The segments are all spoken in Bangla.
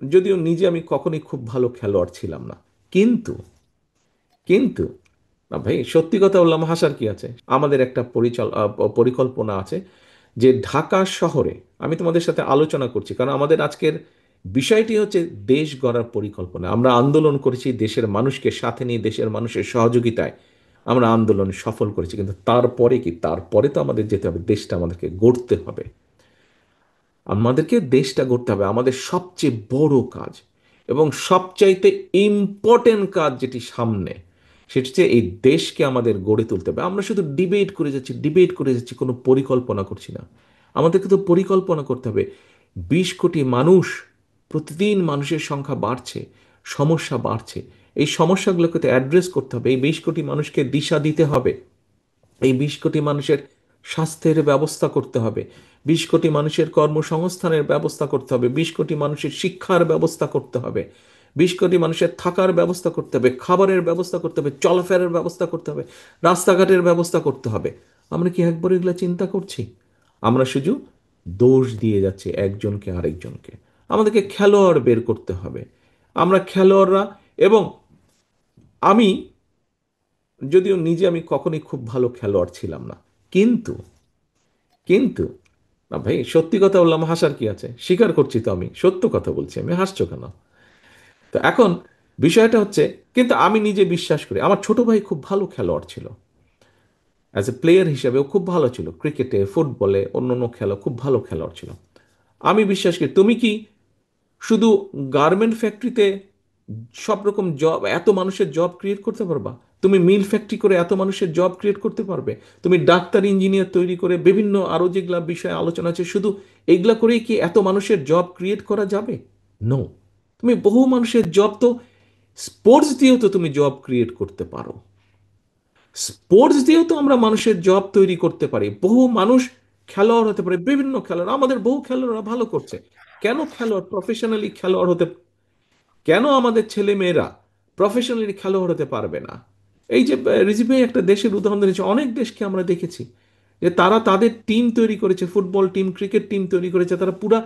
যদিও নিজে আমি কখনোই খুব ভালো খেলোয়াড় ছিলাম না, কিন্তু কিন্তু না ভাই, সত্যি কথা বললাম, হাসার কি আছে? আমাদের একটা পরিকল্পনা আছে যে ঢাকা শহরে, আমি তোমাদের সাথে আলোচনা করছি কারণ আমাদের আজকের বিষয়টি হচ্ছে দেশ গড়ার পরিকল্পনা। আমরা আন্দোলন করেছি দেশের মানুষকে সাথে নিয়ে, দেশের মানুষের সহযোগিতায় আমরা আন্দোলন সফল করেছি, কিন্তু তারপরে কি, তারপরে তো আমাদের যেতে হবে, দেশটা আমাদেরকে গড়তে হবে। আমাদেরকে দেশটা গড়তে হবে, আমাদের সবচেয়ে বড় কাজ এবং সবচাইতে ইম্পর্টেন্ট কাজ যেটি সামনে, সেটি হচ্ছে এই দেশকে আমাদের গড়ে তুলতে হবে। আমরা শুধু ডিবেট করে যাচ্ছি, ডিবেট করে যাচ্ছি, কোনো পরিকল্পনা করছি না। আমাদেরকে তো পরিকল্পনা করতে হবে। 20 কোটি মানুষ, প্রতিদিন মানুষের সংখ্যা বাড়ছে, সমস্যা বাড়ছে। এই সমস্যাগুলোকে তো অ্যাড্রেস করতে হবে, এই 20 কোটি মানুষকে দিশা দিতে হবে, এই 20 কোটি মানুষের স্বাস্থ্যের ব্যবস্থা করতে হবে, 20 কোটি মানুষের কর্মসংস্থানের ব্যবস্থা করতে হবে, 20 কোটি মানুষের শিক্ষার ব্যবস্থা করতে হবে, 20 কোটি মানুষের থাকার ব্যবস্থা করতে হবে, খাবারের ব্যবস্থা করতে হবে, চলাফেরার ব্যবস্থা করতে হবে, রাস্তাঘাটের ব্যবস্থা করতে হবে। আমরা কি একবার এগুলো চিন্তা করছি? আমরা শুধু দোষ দিয়ে যাচ্ছি একজনকে আরেকজনকে। আমাদেরকে খেলোয়াড় বের করতে হবে। আমরা খেলোয়াড়রা, এবং আমি, যদিও নিজে আমি কখনোই খুব ভালো খেলোয়াড় ছিলাম না, কিন্তু কিন্তু না ভাই, সত্যি কথা বললাম, হাসার কি আছে? স্বীকার করছি তো, আমি সত্য কথা বলছি, আমি হাসছো কেন? তো এখন বিষয়টা হচ্ছে, কিন্তু আমি নিজে বিশ্বাস করি আমার ছোট ভাই খুব ভালো খেলোয়াড় ছিল, অ্যাজ এ প্লেয়ার হিসেবে ও খুব ভালো ছিল, ক্রিকেটে, ফুটবলে, অন্য অন্য খেলা খুব ভালো খেলোয়াড় ছিল। আমি বিশ্বাস করি, তুমি কি শুধু গার্মেন্ট ফ্যাক্টরিতে সব রকম জব, এত মানুষের জব ক্রিয়েট করতে পারবা? তুমি মিল ফ্যাক্টরি করে এত মানুষের জব ক্রিয়েট করতে পারবে? তুমি ডাক্তার, ইঞ্জিনিয়ার তৈরি করে বিভিন্ন আরো যেগুলা বিষয়ে আলোচনা আছে, শুধু এগুলা করেই কি এত মানুষের জব ক্রিয়েট করা যাবে? নো। তুমি বহু মানুষের জব তো, স্পোর্টস দিয়েও তো তুমি জব ক্রিয়েট করতে পারো। স্পোর্টস দিয়েও তো আমরা মানুষের জব তৈরি করতে পারি। বহু মানুষ খেলোয়াড় হতে পারে, বিভিন্ন খেলোয়াড়, আমাদের বহু খেলোয়াড়রা ভালো করছে। কেন খেলোয়াড়, প্রফেশনালি খেলোয়াড় হতে, কেন আমাদের ছেলে মেয়েরা প্রফেশনালি খেলোয়াড় হতে পারবে না? এই যে রিজভি ভাই একটা দেশের উদাহরণ দিয়েছে, অনেক দেশকে আমরা দেখেছি যে তারা তাদের টিম তৈরি করেছে, ফুটবল টিম, ক্রিকেট টিম তৈরি করেছে, তারা পুরা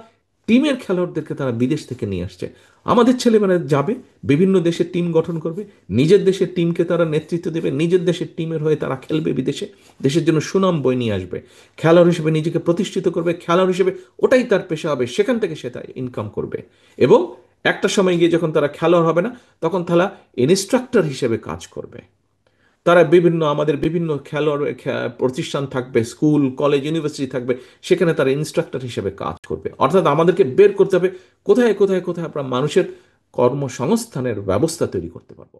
টিমের খেলোয়াড়দেরকে তারা বিদেশ থেকে নিয়ে আসছে। আমাদের ছেলেমেয়েরা যাবে, বিভিন্ন দেশের টিম গঠন করবে, নিজের দেশের টিমকে তারা নেতৃত্ব দেবে, নিজের দেশের টিমের হয়ে তারা খেলবে বিদেশে, দেশের জন্য সুনাম বয়ে নিয়ে আসবে, খেলোয়াড় হিসেবে নিজেকে প্রতিষ্ঠিত করবে, খেলোয়াড় হিসেবে ওটাই তার পেশা হবে, সেখান থেকে সে তার ইনকাম করবে। এবং একটা সময় গিয়ে যখন তারা খেলোয়াড় হবে না, তখন তারা ইনস্ট্রাক্টর হিসেবে কাজ করবে। তারা বিভিন্ন, আমাদের বিভিন্ন খেলোয়াড় প্রতিষ্ঠান থাকবে, স্কুল, কলেজ, ইউনিভার্সিটি থাকবে, সেখানে তারা ইনস্ট্রাক্টর হিসেবে কাজ করবে। অর্থাৎ আমাদেরকে বের করতে হবে কোথায় কোথায় কোথায় আমরা মানুষের কর্মসংস্থানের ব্যবস্থা তৈরি করতে পারবো।